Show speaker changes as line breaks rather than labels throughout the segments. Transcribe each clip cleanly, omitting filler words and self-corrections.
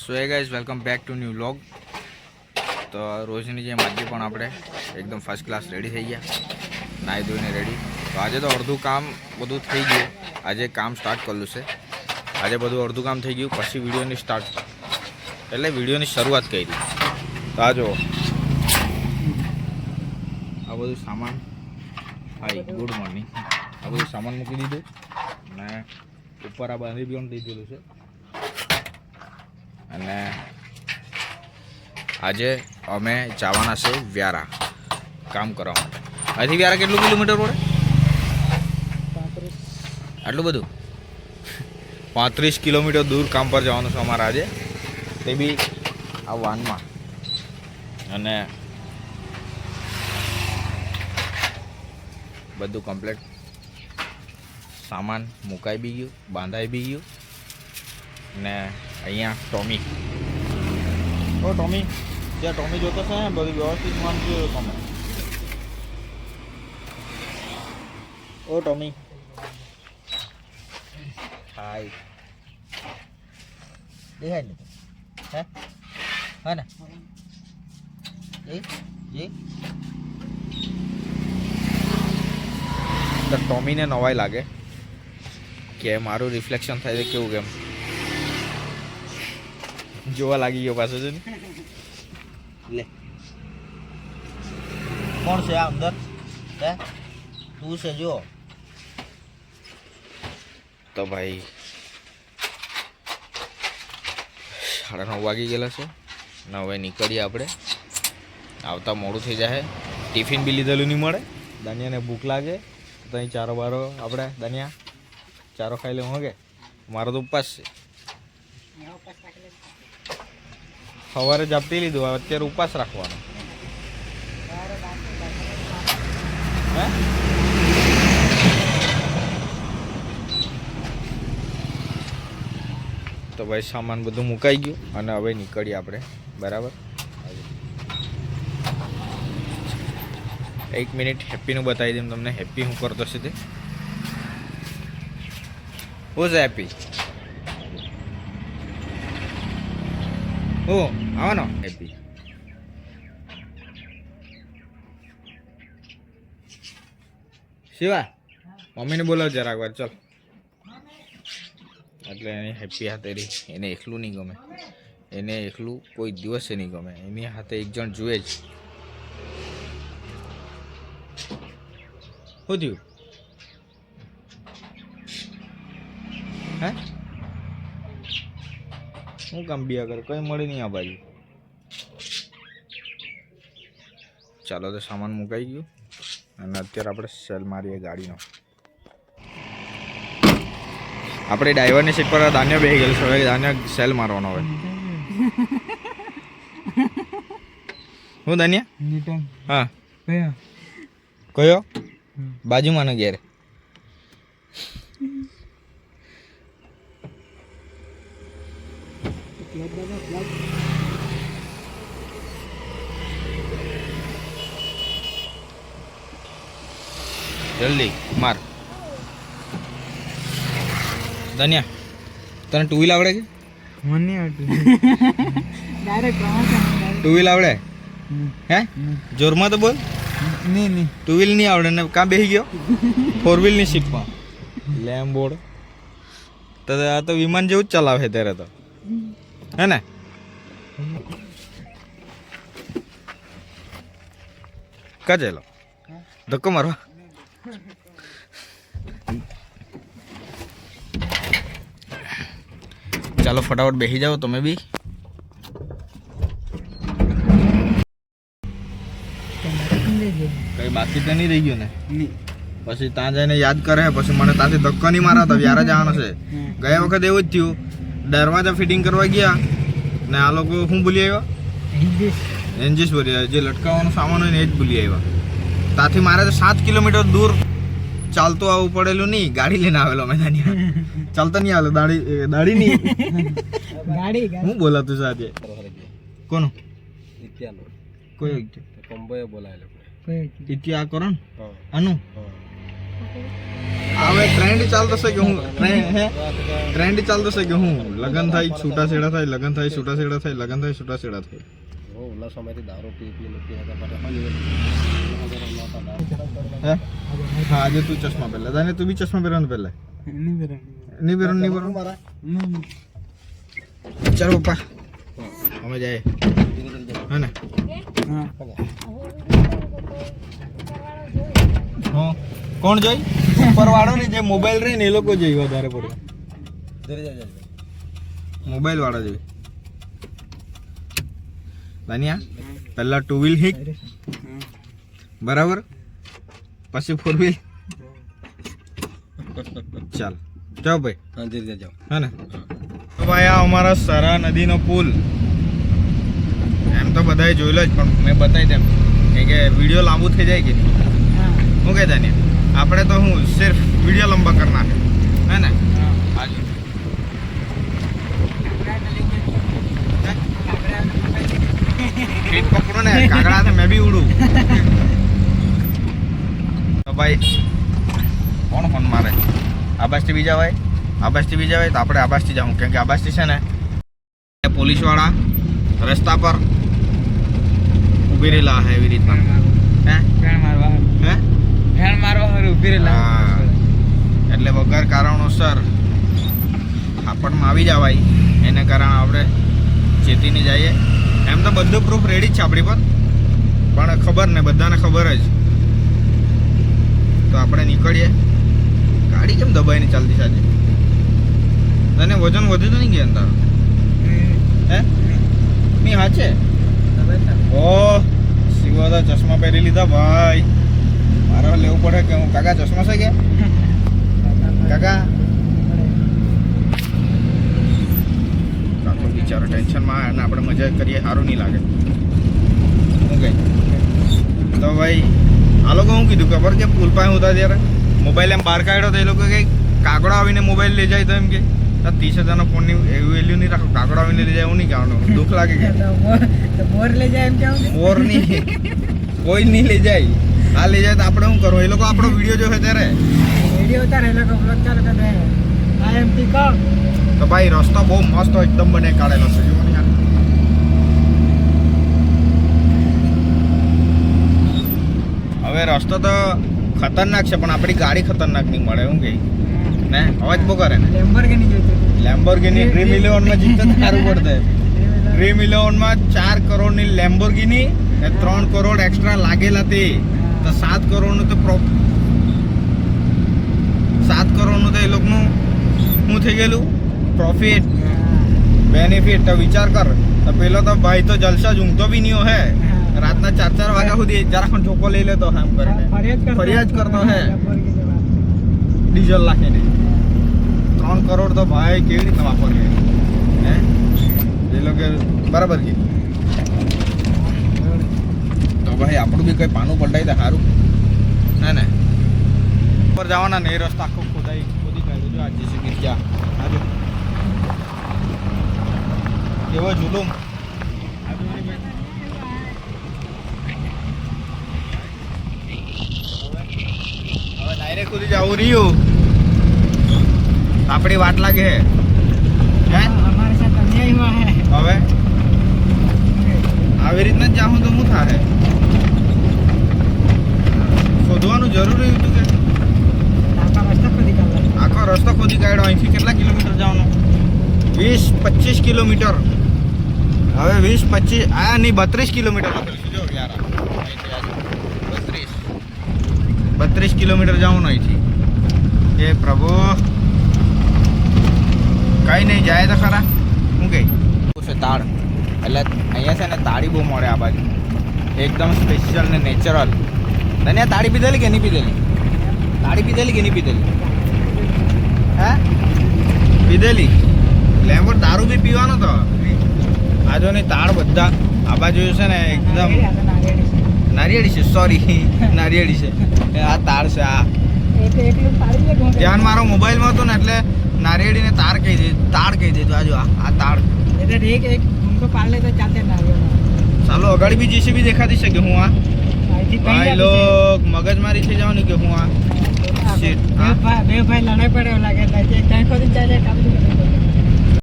So hey guys, welcome back to new vlog. તો રોજની જેમ આજે પણ આપણે એકદમ ફર્સ્ટ ક્લાસ રેડી થઈ ગયા, નાહી ધોઈને રેડી. તો આજે તો અડધું કામ બધું થઈ ગયું. આજે કામ સ્ટાર્ટ કરેલું છે. આજે બધું અડધું કામ થઈ ગયું, પછી વિડીયોની શરૂઆત કરી. તો આ જુઓ, આ બધું સામાન. હાય, ગુડ મોર્નિંગ. આ બધું સામાન મૂકી દીધું અને ઉપર આ બાંધી પણ દીધેલું છે. અને આજે અમે જવાના છે વ્યારા કામ કરવા માટે. અહીંથી વ્યારા કેટલું કિલોમીટર પડે? આટલું બધું 35 કિલોમીટર દૂર કામ પર જવાનું છે અમારે આજે, તે બી આ વાનમાં. અને બધું કમ્પ્લીટ સામાન મુકાઈ બી ગયું, બાંધાઈ બી ગયું. ને અહીંયા ટોમી, ઓ ટોમી, જ્યાં ટોમી જોતો છે ને બધું વ્યવસ્થિત માનજો તમે. ઓ ટોમી, હાય, દેખાય ને? હે હા ને? તો ટોમીને નવાઈ લાગે કે મારું રિફ્લેક્શન થાય છે કેવું, કેમ જોવા લાગી ગયો પાછો છે ને. લે, કોણ છે આ અંદર? હે, તું છે? જો તો ભાઈ 9:30 વાગી ગયેલા છે ને. હવે નીકળીએ આપણે, આવતા મોડું થઈ જાય. ટિફિન બી લીધેલું નહીં મળે. દાનિયાને ભૂખ લાગે તો અહીં ચારો બારો આપણે દાનિયા ચારો ખાઈ લે. હું કે મારો તો ઉપવાસ છે. સવારે ઝાપટી લીધું, અત્યારે ઉપવાસ રાખવાનો. હે, તો ભાઈ સામાન બધું મુકાઈ ગયું અને હવે નીકળીએ આપણે. બરાબર, 1 મિનિટ હેપ્પીનું બતાવી દઉં તમને. હેપ્પી શું કરતો છે તે. હું છે હેપ્પી? ઓ આવવાનો હેપ્પી. શિવા, મમ્મીને બોલાવ જરાક વાર, ચાલ. એટલે એની હેપ્પી હાથે રહી. એને એકલું નહીં ગમે, એને એકલું કોઈ દિવસે નહીં ગમે. એની હાથે એક જણ જુએ જ. શું થયું? હે, શું કામ બિયા કરે? કંઈ મળી નહીં આ બાજુ. ચાલો, તો સામાન મુકાઈ ગયું અને અત્યારે આપણે સેલ મારીએ ગાડીનો. આપણે ડ્રાઈવરની સીટ પર દાનિયા બેસી ગયેલું છે. હવે દાનિયા સેલ મારવાનો. હવે હું દાનિયા? હા, કયો? બાજુમાંનો ઘેર. જલ્દી માર. દાનિયા, તને ટુ વ્હીલ આવડે કે?
મને નહીં આવડતું. ડાયરેક્ટ
ટુ વ્હીલ આવડે? હે, જોરમાં તો બોલ.
નહીં,
ટુ વ્હીલ નહીં આવડે ને કાં બેસી ગયો 4 વ્હીલની સીટમાં? લેમ્બોડ તો આ તો વિમાન જેવું જ ચલાવે ત્યારે તો, હે ને? કા ચાલો ધક્કો મારવા. ચાલો ફટાફટ બેસી જાઓ તમે બી. કઈ બાકી તો નહીં રહી ગયું ને? પછી ત્યાં જઈને યાદ કરે, પછી મને ત્યાંથી ધક્કો નહીં મારા. તો વ્યારા જવાનો છે. ગયા વખત એવું જ થયું, દરવાજા ફિટિંગ કરવા ગયા ને આ લોકો શું ભૂલી આવ્યા? એન્જીસ ભરી આવ્યા. જે લટકાવવાનો સામાન હોય ને એ જ ભૂલી આવ્યા. ત્યાંથી મારે તો 7 કિલોમીટર દૂર ચાલતું આવવું પડેલું. નહીં, ગાડી લઈને આવેલો મેં. ચાલતો નહીં આવેલો, દાડી નહીં. હું બોલાતું છે આજે? કોનું? કોઈ ઇત્યા કરો ને આનું હવે ટ્રેન્ડ ચાલતો છે કે હું ટ્રેન્ડ ચાલતો છે કે હું લગન થાય છૂટાછેડા થાય લગન થાય છૂટાછેડા થાય લગન થાય છૂટાછેડા થાય
ઓલા સમયથી દારૂ પી પી
હે હા આજે તું ચશ્મા પહેલા તાને તું બી ચશ્મા પહેરવાનું પહેલા નહીં પહેરવાનું ચાલો પપ્પા અમે જાય હે ને હા કોણ જોઈ ઉપર વાળો ને જે મોબાઈલ રહે ને એ લોકો જોઈ વધારે પડે મોબાઈલ વાળા જોઈ દાનિયા પહેલા 2 વ્હીલ હિક બરાબર પછી 4 વ્હીલ ચાલ જાઓ ભાઈ
હા ધીરે જાઓ
હે ને તો ભાઈ આ અમારા સરા નદીનો પુલ એમ તો બધાએ જોયેલો જ પણ મેં બતાવી દેમ કે વિડીયો લાંબુ થઈ જાય કે નહીં શું કહે દાનિયા આપણે તો હું સિર્ફ વિડીયો લંબા કરના હે ને હાજી ફીટ પકડો ને કાગડા છે મેં બી ઉડું તો ભાઈ કોણ ફોન મારે આબાસથી બીજા હોય આબાસથી બીજા હોય તો આપણે આબાસથી જાઉં કેમ કે આબાસથી છે ને પોલીસવાળા રસ્તા પર ઊભી રહેલા હે એવી રીતના હે એટલે વગર કારણોસર આપણમાં આવી જવાય એને કારણે આપણે ચેતીને જઈએ એમ તો બધું પ્રૂફ રેડી જ છે આપણી પર પણ ખબર ને બધાને ખબર જ તો આપણે નીકળીએ ગાડી કેમ દબાઈને ચાલતી સાચી તને વજન વધ્યું તો નહીં ગયા તારું હે નહીં હાચે ઓ શિવા ચશ્મા પહેરી લીધા ભાઈ મારે લેવું પડે કે હું કાકા ચશ્મા છે કે કાકા કાકો બિચારો ટેન્શનમાં અને આપણે મજા કરીએ સારું નહીં લાગે શું કહે તો ભાઈ આ લોકો શું કીધું ખબર કે પુલ પાસે હતા ત્યારે મોબાઈલ એમ બહાર કાઢ્યો તો એ લોકો કંઈક કાગડો આવીને મોબાઈલ લઈ જાય તો એમ કે 30,000નો ફોનની એવું વેલ્યુ નહીં રાખો કાગડો આવીને લઈ જાય એવું નહીં કહેવાનું દુઃખ લાગે કે
બોર લઈ જાય એમ કેવું
બોર નહીં કોઈ નહીં લઈ જાય આ લઈ જાય તો આપણે શું કરવું એ લોકો આપણો વિડીયો જોશે ત્યારે
વિડીયો ઉતારે લોકો બ્લોગ ચાલુ કરે આ એમ ટી કો
તો ભાઈ રસ્તો બહુ મસ્ત એકદમ બને કાઢેલો છે જુઓ ને હવે રસ્તો તો ખતરનાક છે પણ આપણી ગાડી ખતરનાક નહીં મળે એવું કે ને અવાજ બહુ કરે ને
લેમ્બોર્ગિની જોઈતી
લેમ્બોર્ગિની ડ્રીમ ઇલેવનમાં જીતે તો સારું પડતે ડ્રીમ ઇલેવનમાં 4 કરોડની લેમ્બોર્ગિની ને 3 કરોડ એક્સ્ટ્રા લાગેલા તે તો 7 કરોડનું તો 7 કરોડનું તો એ લોકોનું શું થઈ ગયેલું પ્રોફિટ બેનિફિટ તો વિચાર કર તો પેલો તો ભાઈ તો જલસા જ ઊંઘતો બી નહીં હે રાતના 4 વાગ્યા સુધી જરાક ચોખ્ખો લઈ લેતો એમ કરીને ફરિયાદ કરતો હે ડીઝલ નાખીને 3 કરોડ તો ભાઈ કેવી રીતના વાપરીએ હે એ લોકો બરાબર કે તો ભાઈ આપણું બી કંઈ પાનું પલટાઈ દે સારું હે ને ઉપર જવાના ને એ રસ્તા આખો ખોદી કાઢ્યો જો આજે છે ગયા આજે કેવો જુલુમ હવે ડાયરેક્ટ સુધી જવું રહ્યું આપણી વાટ લાગે હે
हमारे साथ अन्याय हुआ है
હવે આવી રીતના જ જાઉં તો શું થાય શોધવાનું જરૂરી હતું કે
आपका रास्ता खुद निकाल
આખો રસ્તો ખોદી કાઢ્યો અહીંથી કેટલા કિલોમીટર જવાનું 20-25 કિલોમીટર હવે 20-25 આ નહીં 32 કિલોમીટર લખેલું જો યાર 32 કિલોમીટર જવાનું અહીંથી એ પ્રભુ કઈ નહીં જાય તો ખરા શું કહે છે તાળ એટલે અહીંયા છે ને તાળી બહુ મળે આ બાજુ એકદમ સ્પેશિયલ ને નેચરલ તને તાળી પીધેલી કે નહીં પીધેલી તાળી પીધેલી કે નહીં પીધેલી હે પીધેલી લેમ્બો દારૂ બી પીવાનો તો આજો ની તાળ બધા આ બાજુ છે ને એકદમ નારિયેળી છે સોરી નારિયેળી છે આ તાળ છે આ ધ્યાન મારો મોબાઈલમાં હતો ને એટલે નારિયેળીને તાર કહી દે તાળ કહી દીધું આજુ આ તાળ
इधर एक उनको पाल ले तो चलते ना
ચાલો અગાડી બી જેસીબી દેખાતી છે કે હું આ ભાઈ લોગ મગજમારી થઈ જવાની કે હું આ શીટ
બે ભાઈ લડાઈ પડે એવું લાગે એટલે એક ટાઈમ ખોદીને ચાલે કામ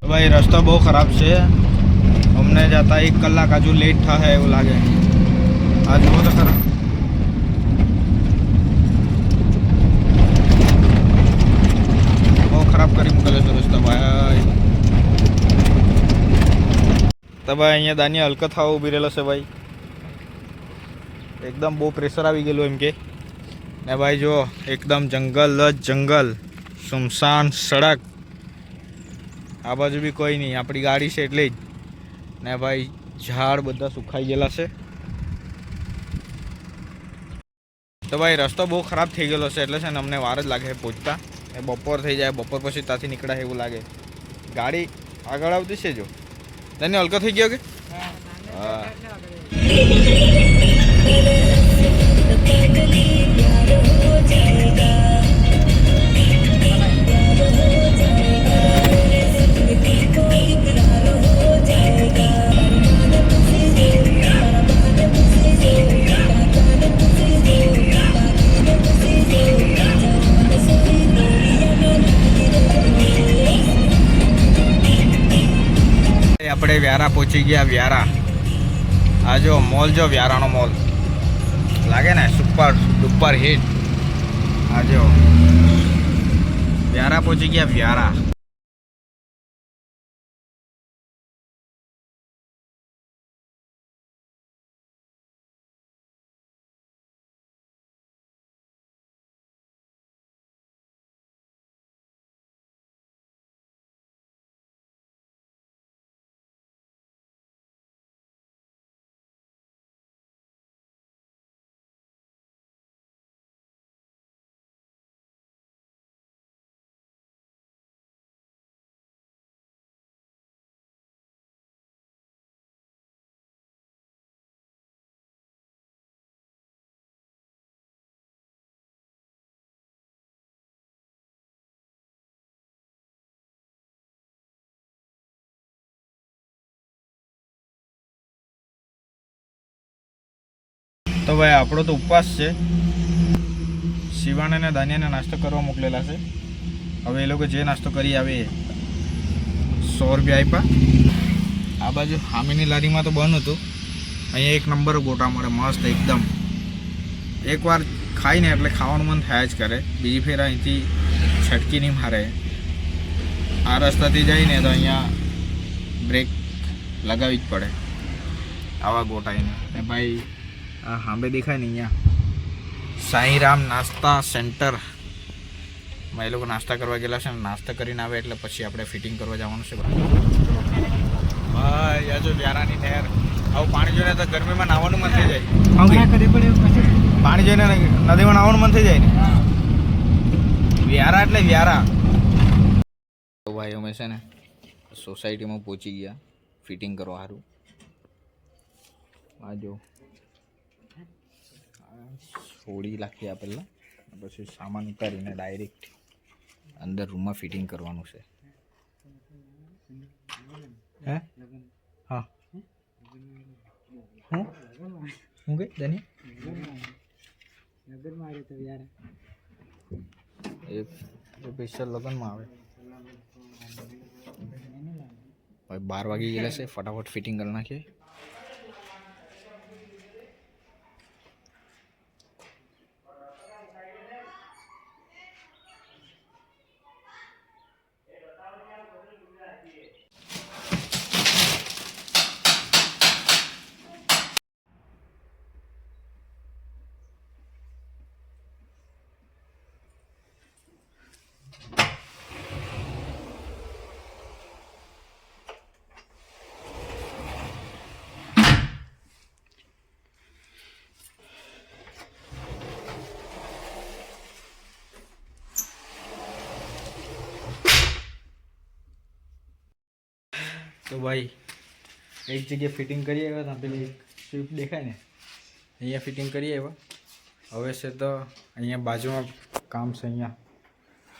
ભાઈ રસ્તો બહુ ખરાબ છે અમને જતા 1 કલાક હજુ લેટ થશે એવું લાગે આ જુઓ તો ખરા બહુ ખરાબ કરી મૂકેલો છે રસ્તો ભાઈ તો ભાઈ અહીંયા દાની હલકત થવા ઊભી રહેલો છે ભાઈ એકદમ બહુ પ્રેશર આવી ગયેલું એમ કે ને ભાઈ જો એકદમ જંગલ જ જંગલ સુમસાન સડક આ બાજુ બી કોઈ નહીં આપણી ગાડી છે એટલે જ ને ભાઈ ઝાડ બધા સુકાઈ ગયેલા છે તો ભાઈ રસ્તો બહુ ખરાબ થઈ ગયેલો છે એટલે છે ને અમને વાર જ લાગે પહોંચતા એ બપોર થઈ જાય બપોર પછી ત્યાંથી નીકળાય એવું લાગે ગાડી આગળ આવતી છે જો તને હલકો થઈ ગયો કે હા આપણે વ્યારા પહોંચી ગયા વ્યારા આ જો મોલ જો વ્યારાનો મોલ લાગે ને સુપર ડુપર હિટ આ જો વ્યારા પહોંચી ગયા વ્યારા તો ભાઈ આપણો તો ઉપવાસ છે શિવાને અને દાનિયાને નાસ્તો કરવા મોકલેલા છે હવે એ લોકો જે નાસ્તો કરી આવે 100 રૂપિયા આપ્યા આ બાજુ હામીની લારીમાં તો બંધ હતું અહીંયા 1 નંબર ગોટા મળે મસ્ત એકદમ એકવાર ખાઈને એટલે ખાવાનું મન થયા જ કરે બીજી ફેર અહીંથી છટકી નહીં મારે આ રસ્તાથી જઈને તો અહીંયા બ્રેક લગાવવી જ પડે આવા ગોટાઈને ને ભાઈ આ હાંબે દેખાય ને અહીંયા સાંઈરામ નાસ્તા સેન્ટર માં એ લોકો નાસ્તા કરવા ગયેલા છે નાસ્તા કરીને આવે એટલે પછી આપણે ફિટિંગ કરવા જવાનું છે ભાઈ આ જો વ્યારાની નહેર આવું પાણી જોઈને તો ગરમીમાં નાહવાનું મન થઈ જાય પાણી જોઈને નદીમાં નાહવાનું મન થઈ જાય ને વ્યારા એટલે વ્યારા ભાઈ અમે છે ને સોસાયટીમાં પહોંચી ગયા ફિટિંગ કરવા સારું આ જો છોડી નાખી પહેલાં પછી સામાન ઉતારીને ડાયરેક્ટ અંદર રૂમમાં ફિટિંગ કરવાનું છે હે હા હું કઈ ધની એ સ્પેશિયલ લગ્નમાં આવે ભાઈ 12 વાગી ગયેલા છે ફટાફટ ફિટિંગ કરી નાખીએ તો ભાઈ એક જગ્યાએ ફિટિંગ કરી આવ્યા હતા પેલી સ્વિફ્ટ દેખાય ને અહીંયા ફિટિંગ કરી આવ્યા હવે છે તો અહીંયા બાજુમાં કામ છે અહીંયા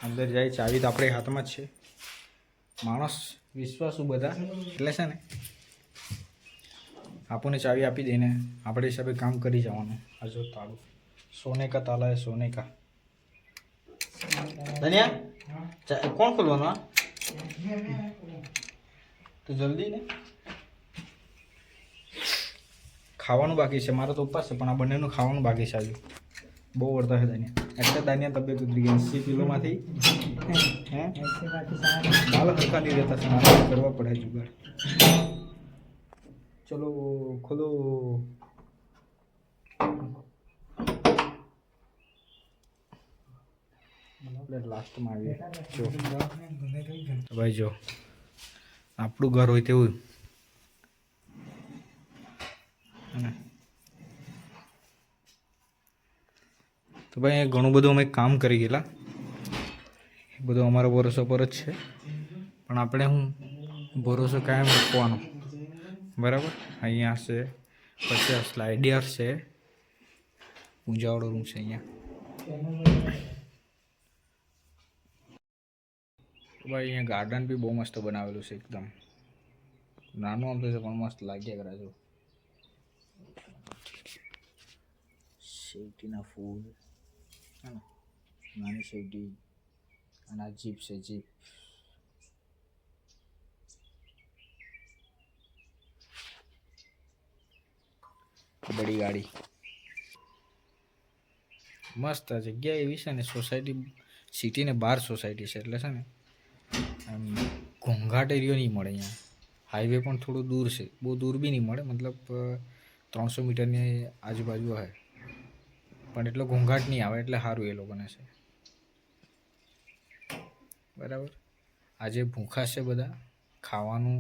અંદર જાય ચાવી તો આપણે હાથમાં જ છે માણસ વિશ્વાસુ બધા એટલે છે ને આપણને ચાવી આપી દઈને આપણે હિસાબે કામ કરી જવાનું આ જો તાળું સોને કા તાલા હે સોને કા ધનિયા કોણ ખોલવાનું આ તો જલ્દી ને ખાવાનું બાકી છે મારે તો ઉપવાસ છે પણ આ બંનેનું ખાવાનું બાકી છે હજુ બહુ વળતા છે દાનિયા એટલે દાનિયા તબિયત ઉતરી ગઈ 80 કિલોમાંથી હે
ऐसे बाकी सारा
બાલ હલકા નહીં રહેતા છે મારે કરવા પડે જુગાડ ચલો ખોલો લાસ્ટમાં આવીએ જો ભાઈ જો આપણું ઘર હોય તેવું તો ભાઈ અહીંયા ઘણું બધું અમે કામ કરી ગયેલા એ બધું અમારા ભરોસો પર જ છે પણ આપણે હું ભરોસો કાયમ મૂકવાનો બરાબર અહીંયા છે પછી સ્લાઇડર છે ઊંઝાવાળો રૂમ છે અહીંયા ભાઈ અહીંયા ગાર્ડન બી બહુ મસ્ત બનાવેલું છે એકદમ નાનું આમ તો છે પણ મસ્ત લાગ્યા કરે જો શેવટીના ફૂલ નાની શેવટી અને આ જીપ છે જીપ બડી ગાડી મસ્ત જગ્યા એવી છે ને સોસાયટી સિટીને બહાર સોસાયટી છે એટલે છે ને આમ ઘોંઘાટ એરિયો નહીં મળે અહીંયા હાઈવે પણ થોડું દૂર છે બહુ દૂર બી નહીં મળે મતલબ 300 મીટરની આજુબાજુ હોય પણ એટલો ઘોંઘાટ નહીં આવે એટલે સારું એ લોકોને છે બરાબર આજે ભૂખા છે બધા ખાવાનું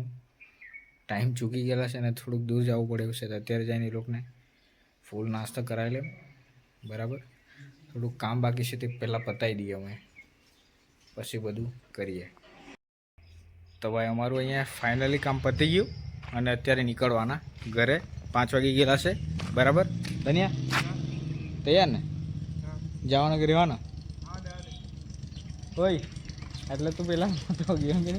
ટાઈમ ચૂકી ગયેલા છે ને થોડુંક દૂર જવું પડે એવું છે તો અત્યારે જઈને એ લોકોને ફૂલ નાસ્તો કરાવી લે બરાબર થોડુંક કામ બાકી છે તે પહેલાં પતાવી દઈએ અમે પછી બધું કરીએ તો ભાઈ અમારું અહીંયા ફાઇનલી કામ પતી ગયું અને અત્યારે નીકળવાના ઘરે 5 વાગી ગયેલા છે બરાબર ધનિયા તૈયાર ને જવાનું કે રહેવાનું ઓય એટલે તું પેલા મોટો ગયો કે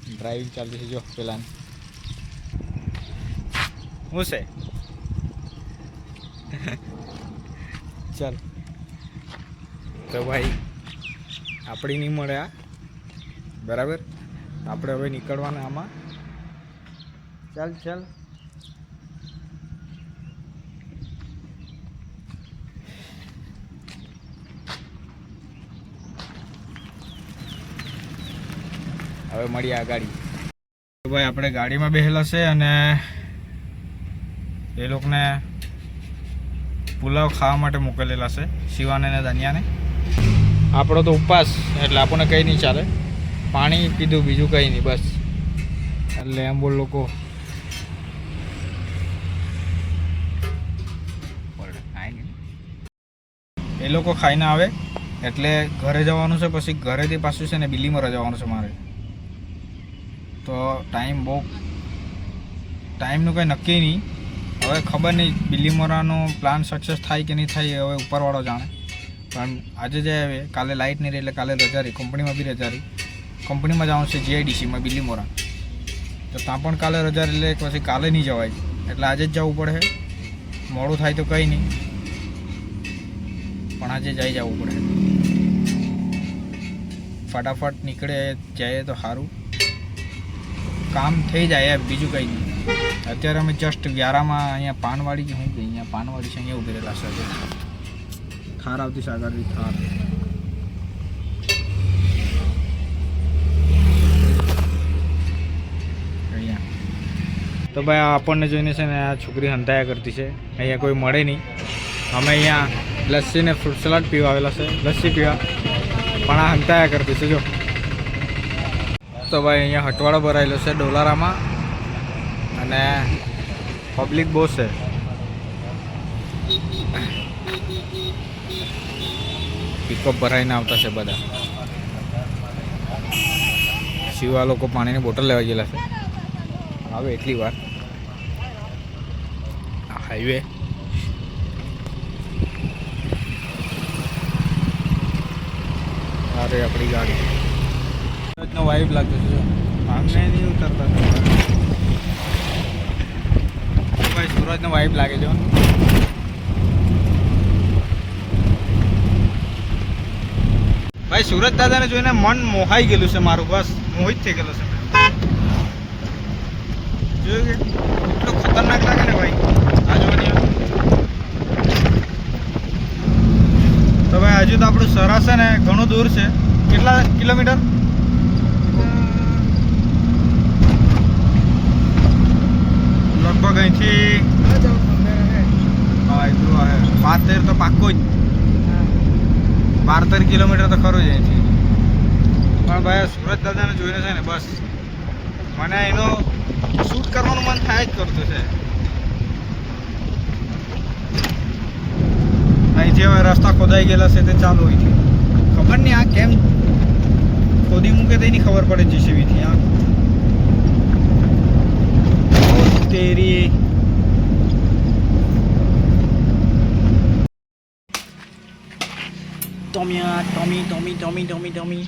ડ્રાઇવિંગ ચાલતી છે જો પેલા હું છે ચાલ તો ભાઈ આપણી નહીં મળે આ બરાબર આપણે હવે નીકળવાના આમાં ચાલ ચાલ હવે મળીએ આ ગાડી તો ભાઈ આપણે ગાડીમાં બેસેલા છે અને એ લોકોને પુલાવ ખાવા માટે મોકલેલા છે શિવાને અને દાનિયાને આપણો તો ઉપવાસ એટલે આપણને કંઈ નહીં ચાલે પાણી પીધું બીજું કંઈ નહીં બસ એટલે એમ બોલ લોકો એ લોકો ખાઈને આવે એટલે ઘરે જવાનું છે પછી ઘરેથી પાછું છે ને બિલ્લીમોરા જવાનું છે મારે તો ટાઈમનું કંઈ નક્કી નહીં હવે ખબર નહીં બિલ્લીમોરાનો પ્લાન સક્સેસ થાય કે નહીં થાય હવે ઉપરવાળો જાણે પણ આજે જઈ આવે કાલે લાઇટ નહીં રહી એટલે કાલે રજા રહી કંપનીમાં બી રજા રહી કંપનીમાં જવાનું છે જીઆઈડીસીમાં બિલ્લીમોરા તો ત્યાં પણ કાલે રજા એટલે પછી કાલે નહીં જવાય એટલે આજે જ જવું પડે મોડું થાય તો કંઈ નહીં પણ આજે જઈ જવું પડે ફટાફટ નીકળે જાય તો સારું કામ થઈ જાય બીજું કંઈ નહીં અત્યારે અમે જસ્ટ વ્યારામાં અહીંયા પાનવાડી શું કે અહીંયા પાનવાડી છે અહીંયા ઉભી રહેલા છે થાર આવતી છે આગળથી થાર અહીંયા તો ભાઈ આપણને જોઈને છે ને આ છોકરી હંતાયા કરતી છે અહીંયા કોઈ મળે નહીં અમે અહીંયા લસ્સી ને ફ્રૂટ સલાડ પીવા આવેલા છે લસ્સી પીવા પણ આ હંતાયા કરતી છે જો તો ભાઈ અહીંયા હટવાડો ભરાયેલો છે ડોલારામાં અને પબ્લિક બહુ છે પિકઅપ ભરાઈને આવતા છે બધા શિવા લોકો પાણીની બોટલ લેવા ગયેલા છે આવે એટલી વાર આ હાઈવે અરે આપણી ગાડી નો વાઇબ લાગતો છે જો આમને નહીં ઉતરતા ભાઈ સુરતનો વાઇબ લાગે છે ભાઈ સુરત દાદાને જોઈને મન મોહાઈ ગયેલું છે મારું, બસ મોહિત થઈ ગયેલું છે. જોયું કે એટલું ખતરનાક લાગે ને ભાઈ આ જોવાની. તો ભાઈ હજુ તો આપણું સરસ છે ને ઘણું દૂર છે. કેટલા કિલોમીટર? લગભગ અહીંથી હા એટલું આવે 12 તો પાક્કો જ. 12 કિલોમીટર તો ખરું જ અહીંથી. પણ ભાઈ સુરત દાદાને જોઈને છે ને બસ મને એનો શૂટ કરવાનું મન થાય જ કરતું છે. અહીંથી હવે રસ્તા ખોદાઈ ગયેલા છે તે ચાલુ હોય છે. ખબર નહીં આ કેમ ખોદી મૂકે તેની ખબર પડે જીસીબીથી. આ તેરી ટોમી.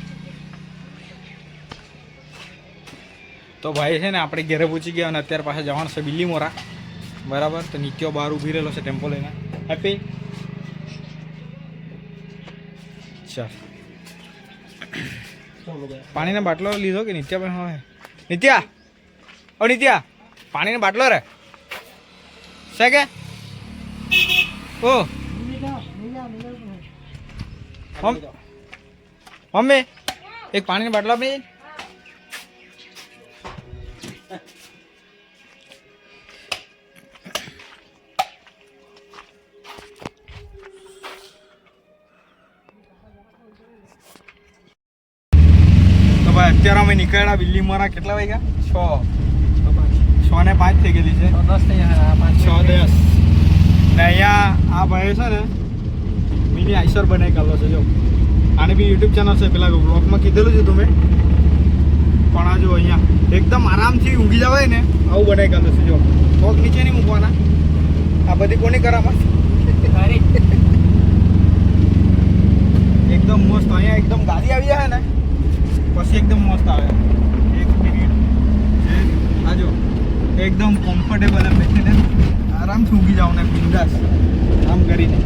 તો ભાઈ છે ને આપણે ઘરે પહોંચી ગયા અને અત્યારે પાછા જવાનું છે બિલ્લીમોરા. બરાબર, તો નિત્યો બહાર ઊભી રહેલો છે ટેમ્પો લઈને. હેપી ચાલ. પાણીનો બાટલો લીધો કે નિત્યાભાઈ? હોય નિત્યા, ઓ નિત્યા પાણીનો બાટલો રે છે કે? ઓ મમ્મી એક પાણીનો બાટલો આપી. તો ભાઈ અત્યારે અમે નીકળ્યા બિલ્લીમોરા. કેટલા વાગ્યા? 6:05 થઈ ગયેલી છે. 6:10. ને અહીંયા આ ભાઈ છે ને મિની આઈસર બનાવી કાઢલો છે. જો આને બી યુટ્યુબ ચેનલ છે, પેલા બ્લોગમાં કીધેલું છે તમે. પણ આ જો અહીંયા એકદમ આરામથી ઊંઘી જવાય ને આવું બનાવી કાઢલું છે. જો પગ નીચે નહીં મૂકવાના. આ બધી કોની કરામાં એકદમ મસ્ત. અહીંયા એકદમ ગાડી આવી જાય ને પછી એકદમ મસ્ત આવે. એક મિનિટ આ જો એકદમ કમ્ફર્ટેબલ એમ બેસીને આરામથી ઊંઘી જાવ ને બિંદાસ આમ કરીને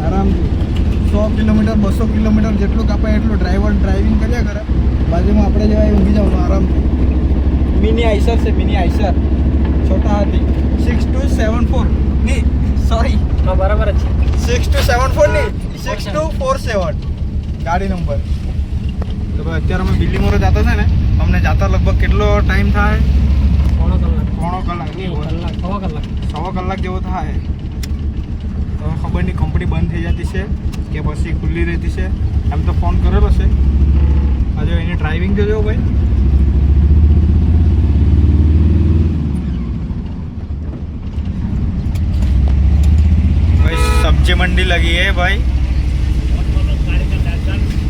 આરામથી. 100 કિલોમીટર 200 કિલોમીટર જેટલું કાપાય એટલું ડ્રાઇવિંગ કર્યા કરે. બાજુમાં આપણે જવાય ઊંઘી જવાનું આરામથી. મિની આઈસર છે, મિની આઈસર છોટા હાથી. 6274 નહીં સોરી
બરાબર જ છે.
6274 નહીં 6247 ગાડી નંબર. તો ભાઈ અત્યારે અમે બિલ્લીમોરા જતા છે ને, અમને જાતા લગભગ કેટલો ટાઈમ થાય?
પોણો કલાક
સવા કલાક જેવો થાય. તો ખબર નહીં કંપની બંધ થઈ જતી છે કે પછી ખુલ્લી રહેતી છે. એમ તો ફોન કરેલો છે. આજે એની ડ્રાઇવિંગ જોજો ભાઈ. સબ્જી મંડી લગી હે ભાઈ.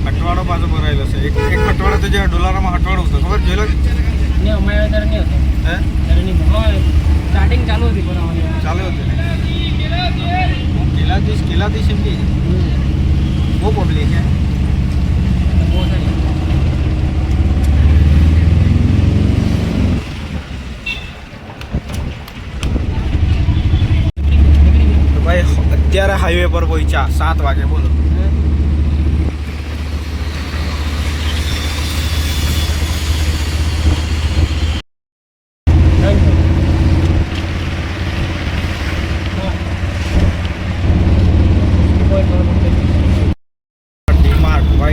હટવાડો પાછો ભરાયેલો છે. એક હટવાડો તો જે ડોલારામાં હટવાડો હતો ખબર જોઈ લો.
ને અમારે ત્યારે નહીં હતો.
હે
ત્યારે નહીં સ્ટાર્ટિંગ ચાલુ હતી બનાવવાની.
ચાલુ હતું કિલ્લાથી સિમટી બહુ પબ્લિક હે.
બહુ સારી.
તો ભાઈ અત્યારે હાઈવે પર પહોંચ્યા 7 વાગે. બોલો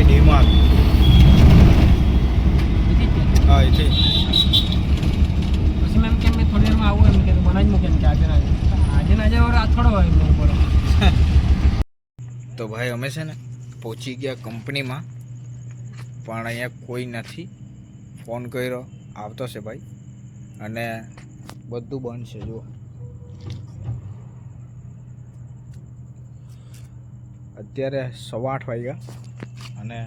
ડીમાર્ટ હા એથી
પછી મેમ કેમ મેં થોડી વારમાં આવું એમ કે બનાવી જ મૂકે કે આજે આ થોડો હોય એમ બોલો.
તો ભાઈ અમે છે ને પહોંચી ગયા કંપનીમાં, પણ અહીંયા કોઈ નથી. ફોન કર્યો આવતો છે ભાઈ, અને બધું બંધ છે. જુઓ અત્યારે 8:15 વાગ્યા અને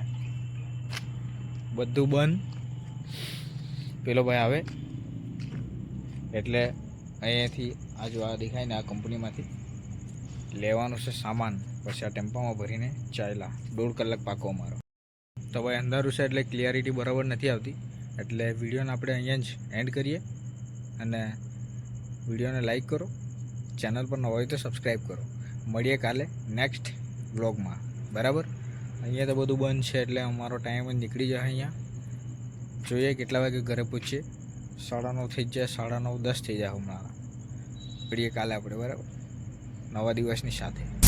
બધું બંધ. પેલો ભાઈ આવે એટલે અહીંયાથી આ જો આ દેખાય ને આ કંપનીમાંથી લેવાનું છે સામાન. પછી આ ટેમ્પામાં ભરીને ચાલ્યા. 1.5 કલાક પાકો અમારો. તો ભાઈ અંધારું છે એટલે ક્લિયરિટી બરાબર નથી આવતી, એટલે વિડીયોને આપણે અહીંયા જ એન્ડ કરીએ. અને વિડીયોને લાઈક કરો, ચેનલ પર ન હોય તો સબસ્ક્રાઈબ કરો. મળીએ કાલે નેક્સ્ટ વ્લોગમાં. બરાબર, અહીંયા તો બધું બંધ છે એટલે અમારો ટાઈમ જ નીકળી જાય અહીંયા. જોઈએ કેટલા વાગે ઘરે પહોંચીએ. 9:30 થઈ જ જાય, 9:30 10 થઈ જાય હમણાં. મળીએ કાલે આપણે, બરાબર, નવા દિવસની સાથે.